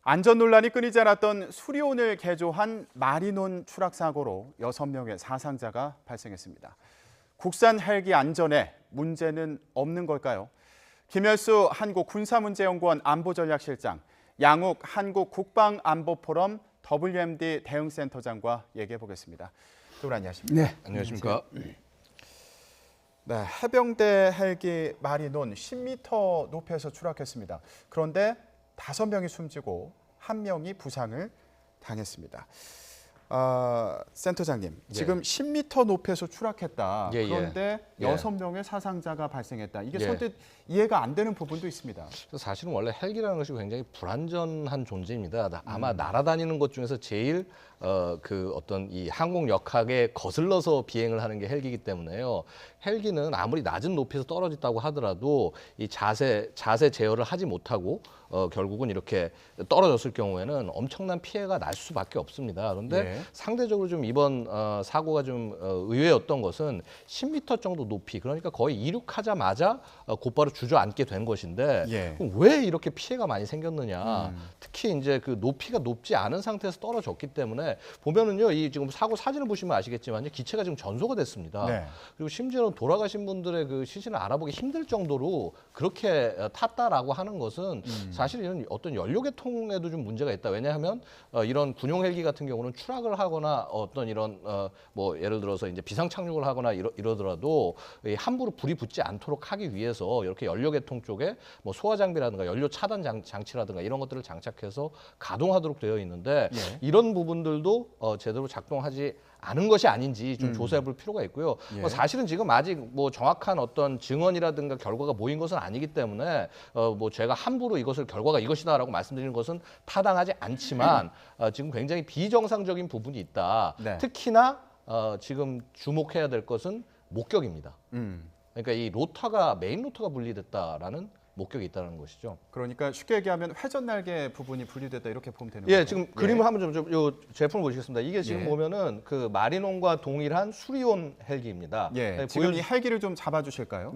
안전 논란이 끊이지 않았던 수리온을 개조한 마리논 추락 사고로 6명의 사상자가 발생했습니다. 국산 헬기 안전에 문제는 없는 걸까요? 김열수 한국군사문제연구원 안보전략실장, 양욱 한국국방안보포럼 WMD 대응센터장과 얘기해 보겠습니다. 두 분 안녕하십니까? 네, 안녕하십니까? 네, 해병대 헬기 마리논 10m 높이에서 추락했습니다. 그런데 5명이 숨지고 1명이 부상을 당했습니다. 센터장님, 지금 10m 높이에서 추락했다. 그런데 6명의 사상자가 발생했다. 이게 선뜻 이해가 안 되는 부분도 있습니다. 사실은 원래 헬기라는 것이 굉장히 불안전한 존재입니다. 아마 날아다니는 것 중에서 제일 그 어떤 이 항공 역학에 거슬러서 비행을 하는 게 헬기이기 때문에요. 헬기는 아무리 낮은 높이에서 떨어졌다고 하더라도 이 자세 제어를 하지 못하고 결국은 이렇게 떨어졌을 경우에는 엄청난 피해가 날 수밖에 없습니다. 그런데 상대적으로 좀 이번 사고가 좀 의외였던 것은 10m 정도 높이, 그러니까 거의 이륙하자마자 곧바로 주저앉게 된 것인데 그럼 왜 이렇게 피해가 많이 생겼느냐? 특히 이제 그 높이가 높지 않은 상태에서 떨어졌기 때문에 보면은요, 이 지금 사고 사진을 보시면 아시겠지만요, 기체가 지금 전소가 됐습니다. 그리고 심지어는 돌아가신 분들의 그 시신을 알아보기 힘들 정도로 그렇게 탔다라고 하는 것은 사실 이런 어떤 연료 계통에도 좀 문제가 있다. 왜냐하면 이런 군용 헬기 같은 경우는 추락을 하거나 어떤 이런 뭐 예를 들어서 이제 비상 착륙을 하거나 이러더라도 함부로 불이 붙지 않도록 하기 위해서 이렇게 연료 계통 쪽에 뭐 소화 장비라든가 연료 차단 장치라든가 이런 것들을 장착해서 가동하도록 되어 있는데 이런 부분들도 제대로 작동하지 않은 것이 아닌지 좀 조사해 볼 필요가 있고요. 사실은 지금 아직 뭐 정확한 어떤 증언이라든가 결과가 모인 것은 아니기 때문에 뭐 제가 함부로 이것을 결과가 이것이다라고 말씀드리는 것은 타당하지 않지만 지금 굉장히 비정상적인 부분이 있다. 특히나 지금 주목해야 될 것은 목격입니다. 그러니까 이 로터가 메인 로터가 분리됐다라는 목격이 있다는 것이죠. 그러니까 쉽게 얘기하면 회전 날개 부분이 분리됐다 이렇게 보면 되는 거죠. 지금 그림을 한번 좀 요 제품을 보시겠습니다. 이게 지금 보면은 그 마리논과 동일한 수리온 헬기입니다. 지금 이 헬기를 좀 잡아주실까요?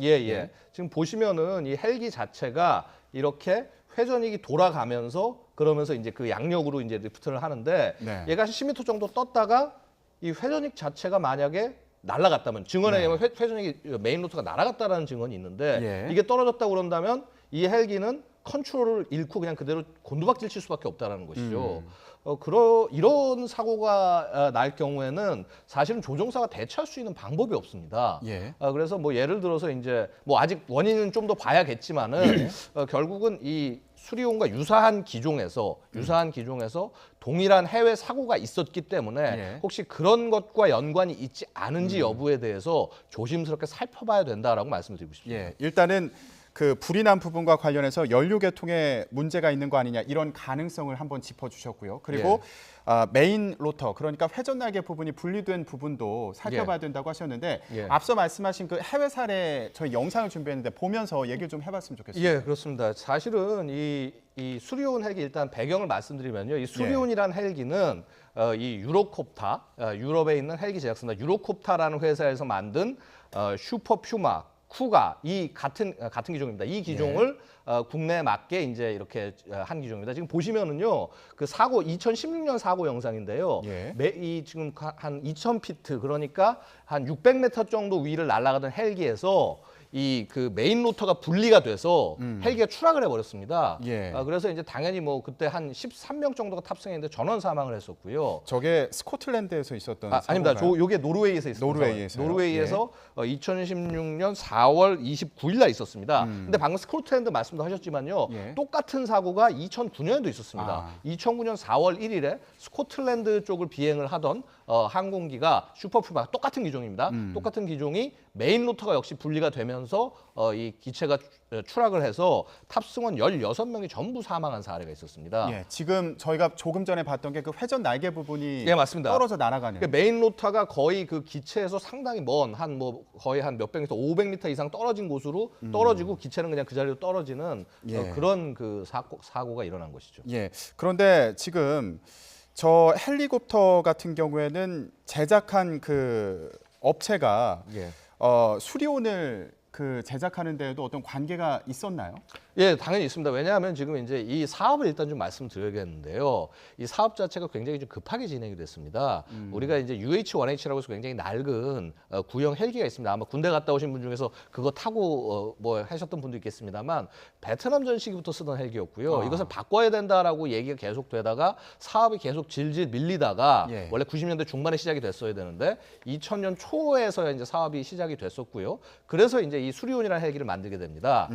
지금 보시면은 이 헬기 자체가 이렇게 회전익이 돌아가면서 그러면서 이제 그 양력으로 이제 리프트를 하는데 얘가 10m 정도 떴다가 이 회전익 자체가 만약에 날아갔다면 증언에 의하면 회전익이 메인 로터가 날아갔다라는 증언이 있는데 이게 떨어졌다고 그런다면 이 헬기는 컨트롤을 잃고 그냥 그대로 곤두박질 칠 수밖에 없다라는 것이죠. 이런 사고가 날 경우에는 사실은 조종사가 대처할 수 있는 방법이 없습니다. 그래서 뭐 예를 들어서 이제 뭐 아직 원인은 좀 더 봐야겠지만은 결국은 이 수리온과 유사한 기종에서 동일한 해외 사고가 있었기 때문에 혹시 그런 것과 연관이 있지 않은지 여부에 대해서 조심스럽게 살펴봐야 된다라고 말씀드리고 싶습니다. 일단은 그 불이 난 부분과 관련해서 연료 계통에 문제가 있는 거 아니냐 이런 가능성을 한번 짚어주셨고요. 그리고 메인 로터, 그러니까 회전 날개 부분이 분리된 부분도 살펴봐야 된다고 하셨는데 앞서 말씀하신 그 해외 사례 저희 영상을 준비했는데 보면서 얘기를 좀 해봤으면 좋겠습니다. 그렇습니다. 사실은 이 수리온 헬기 일단 배경을 말씀드리면요, 이 수리온이란 헬기는 이 유로콥타, 유럽에 있는 헬기 제작사입니다. 유로콥타라는 회사에서 만든 슈퍼 퓨마 쿠가 이 같은 기종입니다. 이 기종을 국내에 맞게 이제 이렇게 한 기종입니다. 지금 보시면은요, 그 사고 2016년 사고 영상인데요. 이 지금 한 2,000피트, 그러니까 한 600m 정도 위를 날아가던 헬기에서 이 그 메인 로터가 분리가 돼서 헬기가 추락을 해버렸습니다. 그래서 이제 당연히 뭐 그때 한 13명 정도가 탑승했는데 전원 사망을 했었고요. 저게 스코틀랜드에서 있었던 아닙니다. 요게 노르웨이에서 있었어요. 노르웨이에서 2016년 4월 29일 날 있었습니다. 근데 방금 스코틀랜드 말씀도 하셨지만요. 똑같은 사고가 2009년에도 있었습니다. 2009년 4월 1일에 스코틀랜드 쪽을 비행을 하던 항공기가 슈퍼퓨마 똑같은 기종입니다. 똑같은 기종이 메인 로터가 역시 분리가 되면서 이 기체가 추락을 해서 탑승원 16명이 전부 사망한 사례가 있었습니다. 지금 저희가 조금 전에 봤던 게 그 회전 날개 부분이 맞습니다. 떨어져 날아가는. 그러니까 메인 로터가 거의 그 기체에서 상당히 먼 거의 한 몇백 미터, 500m 이상 떨어진 곳으로 떨어지고 기체는 그냥 그 자리로 떨어지는 그런 그 사고가 일어난 것이죠. 그런데 지금 저 헬리콥터 같은 경우에는 제작한 그 업체가 수리온을 그 제작하는 데에도 어떤 관계가 있었나요? 예, 당연히 있습니다. 왜냐하면 지금 이제 이 사업을 일단 좀 말씀드려야겠는데요. 이 사업 자체가 굉장히 좀 급하게 진행이 됐습니다. 우리가 이제 UH-1H라고 해서 굉장히 낡은 구형 헬기가 있습니다. 아마 군대 갔다 오신 분 중에서 그거 타고 뭐 하셨던 분도 있겠습니다만 베트남전 시기부터 쓰던 헬기였고요. 이것을 바꿔야 된다라고 얘기가 계속 되다가 사업이 계속 질질 밀리다가 예. 원래 90년대 중반에 시작이 됐어야 되는데 2000년 초에서야 이제 사업이 시작이 됐었고요. 그래서 이제 이 수리온이라는 헬기를 만들게 됩니다.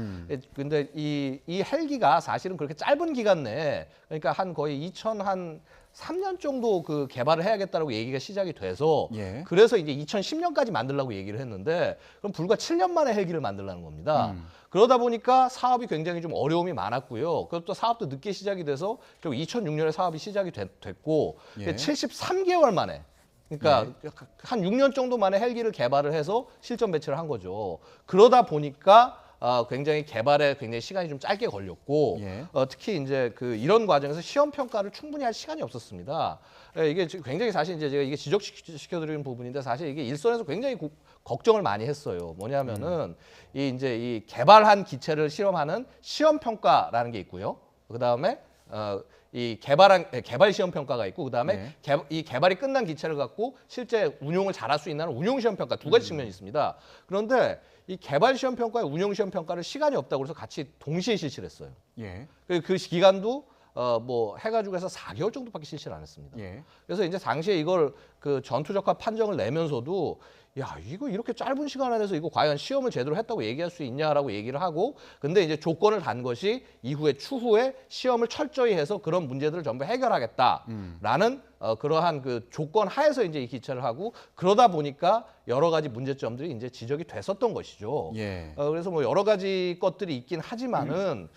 근데 이 헬기가 사실은 그렇게 짧은 기간 내에 그러니까 한 거의 2003년 정도 그 개발을 해야겠다라고 얘기가 시작이 돼서 예. 그래서 이제 2010년까지 만들려고 얘기를 했는데 그럼 불과 7년 만에 헬기를 만들라는 겁니다. 그러다 보니까 사업이 굉장히 좀 어려움이 많았고요. 그것도 사업도 늦게 시작이 돼서 결국 2006년에 사업이 시작이 됐고 예. 73개월 만에 그러니까 한 6년 정도 만에 헬기를 개발을 해서 실전 배치를 한 거죠. 그러다 보니까 굉장히 개발에 굉장히 시간이 좀 짧게 걸렸고 예. 특히 이제 그 이런 과정에서 시험 평가를 충분히 할 시간이 없었습니다. 이게 지금 굉장히 사실 이제 제가 이게 지적시켜드리는 부분인데 사실 이게 일선에서 굉장히 걱정을 많이 했어요. 뭐냐면은 이 개발한 기체를 실험하는 시험 평가라는 게 있고요. 그 다음에 이 개발 시험 평가가 있고 그다음에 이 개발이 끝난 기체를 갖고 실제 운용을 잘할 수 있는 운용 시험 평가 두 가지 측면이 있습니다. 그런데 이 개발 시험 평가와 운용 시험 평가를 시간이 없다고 해서 같이 동시에 실시를 했어요. 예. 그 기간도 뭐 해가지고 해서 4개월 정도밖에 실시를 안 했습니다. 예. 그래서 그래서 이제 당시에 이걸 그 전투적합 판정을 내면서도 야 이거 이렇게 짧은 시간 안에서 이거 과연 시험을 제대로 했다고 얘기할 수 있냐라고 얘기를 하고 근데 이제 조건을 단 것이 이후에 추후에 시험을 철저히 해서 그런 문제들을 전부 해결하겠다라는 그러한 그 조건 하에서 이제 이 기체를 하고 그러다 보니까 여러 가지 문제점들이 이제 지적이 됐었던 것이죠. 예. 그래서 뭐 여러 가지 것들이 있긴 하지만은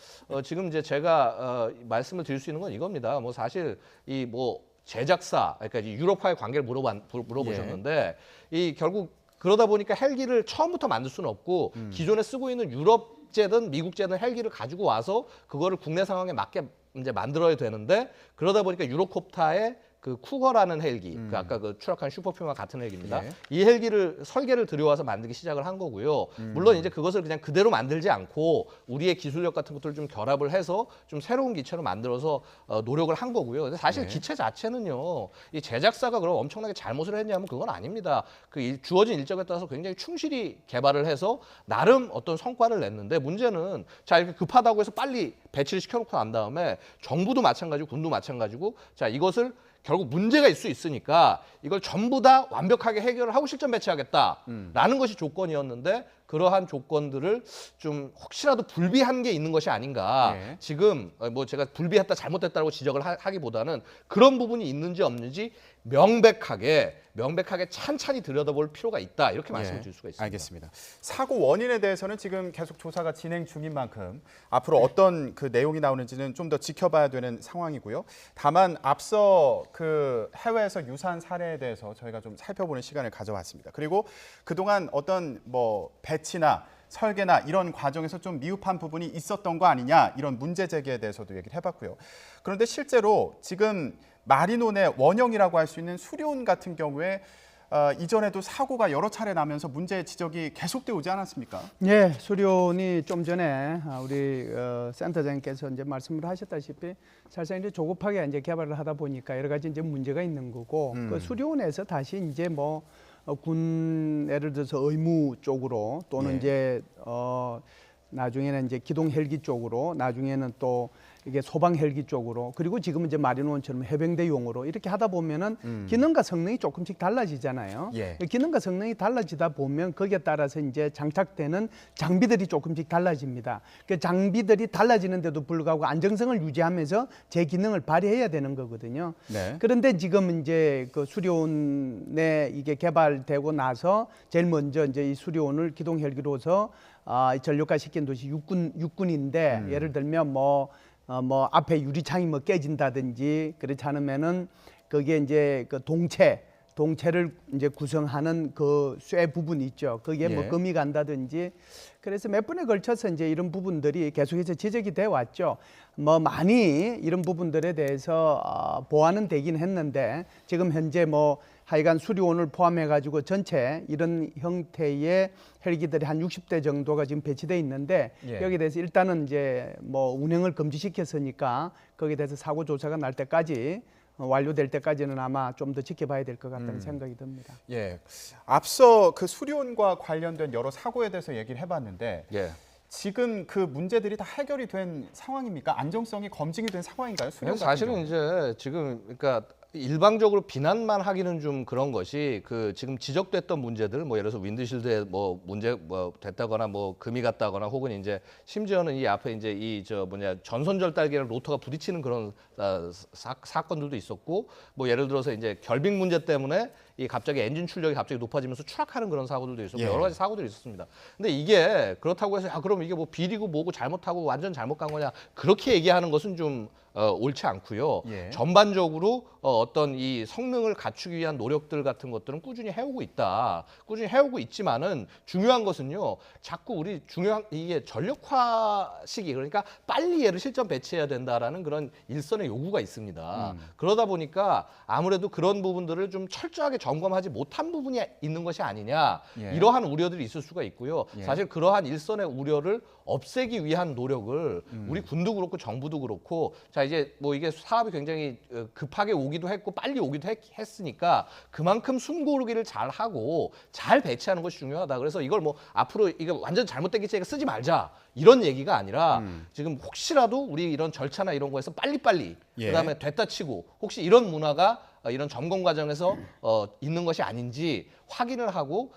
지금 이제 제가 말씀을 드릴 수 있는 건 이겁니다. 뭐 사실 이 뭐 제작사 그러니까 이제 유럽과의 관계를 물어보셨는데 이 결국 그러다 보니까 헬기를 처음부터 만들 수는 없고 기존에 쓰고 있는 유럽제든 미국제든 헬기를 가지고 와서 그거를 국내 상황에 맞게 이제 만들어야 되는데 그러다 보니까 유로콥터의 그 쿠거라는 헬기, 그 아까 그 추락한 슈퍼퓨마 같은 헬기입니다. 예. 이 헬기를 설계를 들여와서 만들기 시작을 한 거고요. 물론 이제 그것을 그냥 그대로 만들지 않고 우리의 기술력 같은 것들을 좀 결합을 해서 좀 새로운 기체로 만들어서 노력을 한 거고요. 근데 사실 기체 자체는요, 이 제작사가 그럼 엄청나게 잘못을 했냐면 그건 아닙니다. 그 주어진 일정에 따라서 굉장히 충실히 개발을 해서 나름 어떤 성과를 냈는데 문제는 자 이렇게 급하다고 해서 빨리 배치를 시켜놓고 난 다음에 정부도 마찬가지고 군도 마찬가지고 자 이것을 결국 문제가 있을 수 있으니까 이걸 전부 다 완벽하게 해결을 하고 실전 배치하겠다라는 것이 조건이었는데 그러한 조건들을 좀 혹시라도 불비한 게 있는 것이 아닌가. 예. 지금 뭐 제가 불비했다 잘못했다고 지적을 하기보다는 그런 부분이 있는지 없는지 명백하게 찬찬히 들여다볼 필요가 있다. 이렇게 말씀을 드릴 수가 있습니다. 알겠습니다. 사고 원인에 대해서는 지금 계속 조사가 진행 중인 만큼 앞으로 어떤 그 내용이 나오는지는 좀 더 지켜봐야 되는 상황이고요. 다만 앞서 그 해외에서 유사한 사례에 대해서 저희가 좀 살펴보는 시간을 가져왔습니다. 그리고 그동안 어떤 뭐 배치나 설계나 이런 과정에서 좀 미흡한 부분이 있었던 거 아니냐 이런 문제 제기에 대해서도 얘기를 해봤고요. 그런데 실제로 지금 마린온의 원형이라고 할 수 있는 수리온 같은 경우에 이전에도 사고가 여러 차례 나면서 문제 지적이 계속돼 오지 않았습니까? 예, 수리온이 좀 전에 우리 센터장님께서 이제 말씀을 하셨다시피 사실상 이제 조급하게 이제 개발을 하다 보니까 여러 가지 이제 문제가 있는 거고 그 수리온에서 다시 이제 뭐 군 예를 들어서 의무 쪽으로 또는 이제 나중에는 이제 기동 헬기 쪽으로 나중에는 또 이게 소방 헬기 쪽으로 그리고 지금 이제 마린원처럼 해병대용으로 이렇게 하다 보면은 기능과 성능이 조금씩 달라지잖아요. 예. 기능과 성능이 달라지다 보면 거기에 따라서 이제 장착되는 장비들이 조금씩 달라집니다. 그 장비들이 달라지는데도 불구하고 안정성을 유지하면서 제 기능을 발휘해야 되는 거거든요. 네. 그런데 지금 이제 그 수리온에 이게 개발되고 나서 제일 먼저 이제 이 수리온을 기동 헬기로서 전력화시킨 도시 육군인데 예를 들면 뭐 앞에 유리창이 뭐 깨진다든지 그렇지 않으면은 거기에 이제 그 동체 동체를 이제 구성하는 그 쇠 부분 있죠. 거기에 뭐 예. 금이 간다든지 그래서 몇 번에 걸쳐서 이제 이런 부분들이 계속해서 지적이 돼 왔죠. 뭐 많이 이런 부분들에 대해서 보완은 되긴 했는데 지금 현재 뭐 하여간 수리온을 포함해 가지고 전체 이런 형태의 헬기들이 한 60대 정도가 지금 배치돼 있는데 예. 여기에 대해서 일단은 이제 뭐 운행을 금지시켰으니까 거기에 대해서 사고 조사가 날 때까지 완료될 때까지는 아마 좀 더 지켜봐야 될 것 같다는 생각이 듭니다. 예. 앞서 그 수리온과 관련된 여러 사고에 대해서 얘기를 해봤는데 예. 지금 그 문제들이 다 해결이 된 상황입니까? 안정성이 검증이 된 상황인가요? 수리온 같은 사실은 경우? 이제 지금 그러니까 일방적으로 비난만 하기는 좀 그런 것이 그 지금 지적됐던 문제들 뭐 예를 들어서 윈드실드에 뭐 문제 뭐 됐다거나 뭐 금이 갔다거나 혹은 이제 심지어는 이 앞에 이제 이 저 뭐냐 전선절 딸기랑 로터가 부딪히는 그런 사건들도 있었고 뭐 예를 들어서 이제 결빙 문제 때문에 이 갑자기 엔진 출력이 갑자기 높아지면서 추락하는 그런 사고들도 있었고 예. 여러 가지 사고들이 있었습니다. 근데 이게 그렇다고 해서 그럼 이게 뭐 비리고 뭐고 잘못하고 완전 잘못 간 거냐 그렇게 얘기하는 것은 좀 옳지 않고요. 예. 전반적으로 어떤 이 성능을 갖추기 위한 노력들 같은 것들은 꾸준히 해오고 있다. 꾸준히 해오고 있지만은 중요한 것은요. 자꾸 우리 중요한 이게 전력화 시기 그러니까 빨리 얘를 실전 배치해야 된다라는 그런 일선의 요구가 있습니다. 그러다 보니까 아무래도 그런 부분들을 좀 철저하게 점검하지 못한 부분이 있는 것이 아니냐. 예. 이러한 우려들이 있을 수가 있고요. 예. 사실 그러한 일선의 우려를 없애기 위한 노력을 우리 군도 그렇고 정부도 그렇고 자 이제 뭐 이게 사업이 굉장히 급하게 오기도 했고 빨리 오기도 했으니까 그만큼 숨고르기를 잘 하고 잘 배치하는 것이 중요하다. 그래서 이걸 뭐 앞으로 이게 완전 잘못된 기체니까 쓰지 말자 이런 얘기가 아니라 지금 혹시라도 우리 이런 절차나 이런 거에서 빨리빨리 예. 그다음에 됐다 치고 혹시 이런 문화가 이런 점검 과정에서 있는 것이 아닌지 확인을 하고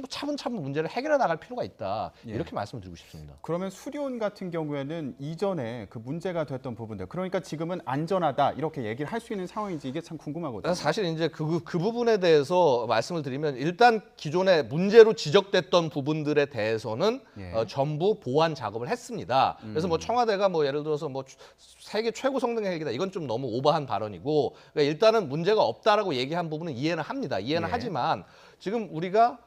차분차분 문제를 해결해 나갈 필요가 있다. 예. 이렇게 말씀드리고 싶습니다. 그러면 수리온 같은 경우에는 이전에 그 문제가 됐던 부분들, 그러니까 지금은 안전하다 이렇게 얘기를 할 수 있는 상황인지 이게 참 궁금하거든요. 사실 이제 그 부분에 대해서 말씀을 드리면 일단 기존에 문제로 지적됐던 부분들에 대해서는 예. 전부 보완 작업을 했습니다. 그래서 뭐 청와대가 뭐 예를 들어서 뭐 세계 최고 성능 헬기다 이건 좀 너무 오버한 발언이고 그러니까 일단은 문제가 없다라고 얘기한 부분은 이해는 합니다. 이해는 예. 하지만 지금 우리가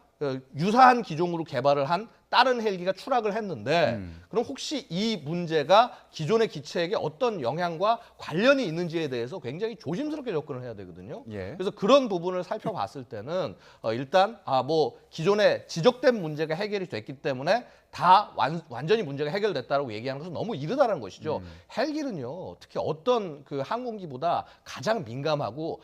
유사한 기종으로 개발을 한 다른 헬기가 추락을 했는데 그럼 혹시 이 문제가 기존의 기체에게 어떤 영향과 관련이 있는지에 대해서 굉장히 조심스럽게 접근을 해야 되거든요. 예. 그래서 그런 부분을 살펴봤을 때는 일단 뭐 기존에 지적된 문제가 해결이 됐기 때문에 다 완전히 문제가 해결됐다라고 얘기하는 것은 너무 이르다는 것이죠. 헬기는요, 특히 어떤 그 항공기보다 가장 민감하고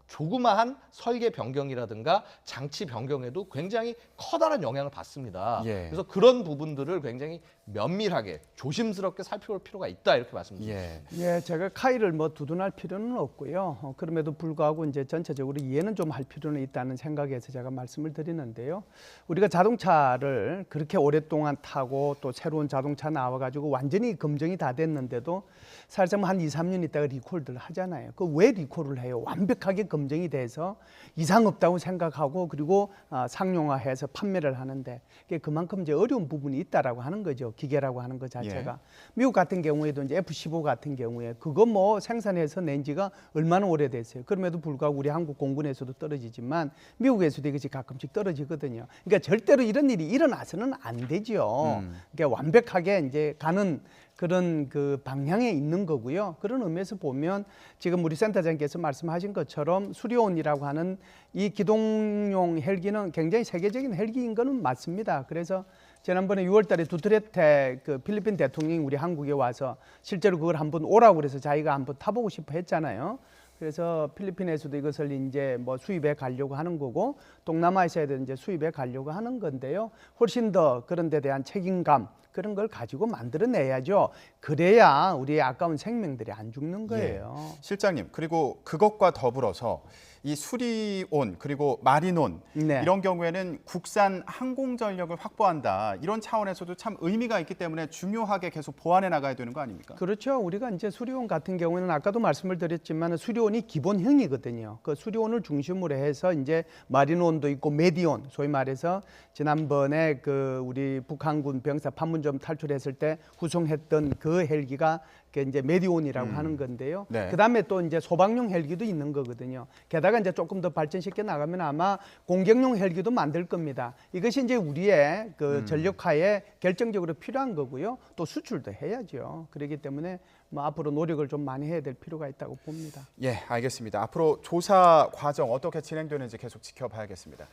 조그마한 설계 변경이라든가 장치 변경에도 굉장히 커다란 영향을 받습니다. 예. 그래서 그런 부분들을 굉장히 면밀하게 조심스럽게 살펴볼 필요가 있다 이렇게 말씀드립니다. 예. 예, 제가 카이를 뭐 두둔할 필요는 없고요. 그럼에도 불구하고 이제 전체적으로 이해는 좀 할 필요는 있다는 생각에서 제가 말씀을 드리는데요. 우리가 자동차를 그렇게 오랫동안 타고 또 새로운 자동차 나와가지고 완전히 검증이 다 됐는데도 사실상 한 2, 3년 있다가 리콜들 하잖아요. 그 왜 리콜을 해요? 완벽하게 검증이 돼서 이상 없다고 생각하고 그리고 상용화해서 판매를 하는데 그게 그만큼 이제 어려운 부분이 있다라고 하는 거죠. 기계라고 하는 것 자체가. 예. 미국 같은 경우에도 이제 F-15 같은 경우에 그거 뭐 생산해서 낸 지가 얼마나 오래됐어요. 그럼에도 불구하고 우리 한국 공군에서도 떨어지지만 미국에서도 이것이 가끔씩 떨어지거든요. 그러니까 절대로 이런 일이 일어나서는 안 되죠. 그러니까 완벽하게 이제 가는 그런 그 방향에 있는 거고요. 그런 의미에서 보면 지금 우리 센터장께서 말씀하신 것처럼 수리온이라고 하는 이 기동용 헬기는 굉장히 세계적인 헬기인 거는 맞습니다. 그래서 지난번에 6월달에 두테르테 그 필리핀 대통령이 우리 한국에 와서 실제로 그걸 한번 오라고 그래서 자기가 한번 타보고 싶어 했잖아요. 그래서 필리핀에서도 이것을 이제 뭐 수입해 가려고 하는 거고 동남아시아에도 이제 수입해 가려고 하는 건데요. 훨씬 더 그런 데 대한 책임감 그런 걸 가지고 만들어내야죠. 그래야 우리의 아까운 생명들이 안 죽는 거예요. 예. 실장님, 그리고 그것과 더불어서 이 수리온 그리고 마린온 네. 이런 경우에는 국산 항공 전력을 확보한다 이런 차원에서도 참 의미가 있기 때문에 중요하게 계속 보완해 나가야 되는 거 아닙니까? 그렇죠. 우리가 이제 수리온 같은 경우에는 아까도 말씀을 드렸지만 수리온이 기본형이거든요. 그 수리온을 중심으로 해서 이제 마린온도 있고 메디온, 소위 말해서 지난번에 그 우리 북한군 병사 판문점 탈출했을 때 구성했던 그 헬기가 이제 메디온이라고 하는 건데요. 네. 그다음에 또 이제 소방용 헬기도 있는 거거든요. 게다가 가다가 이제 조금 더 발전시켜 나가면 아마 공격용 헬기도 만들 겁니다. 이것이 이제 우리의 그 전력화에 결정적으로 필요한 거고요. 또 수출도 해야죠. 그렇기 때문에 뭐 앞으로 노력을 좀 많이 해야 될 필요가 있다고 봅니다. 예, 알겠습니다. 앞으로 조사 과정 어떻게 진행되는지 계속 지켜봐야겠습니다.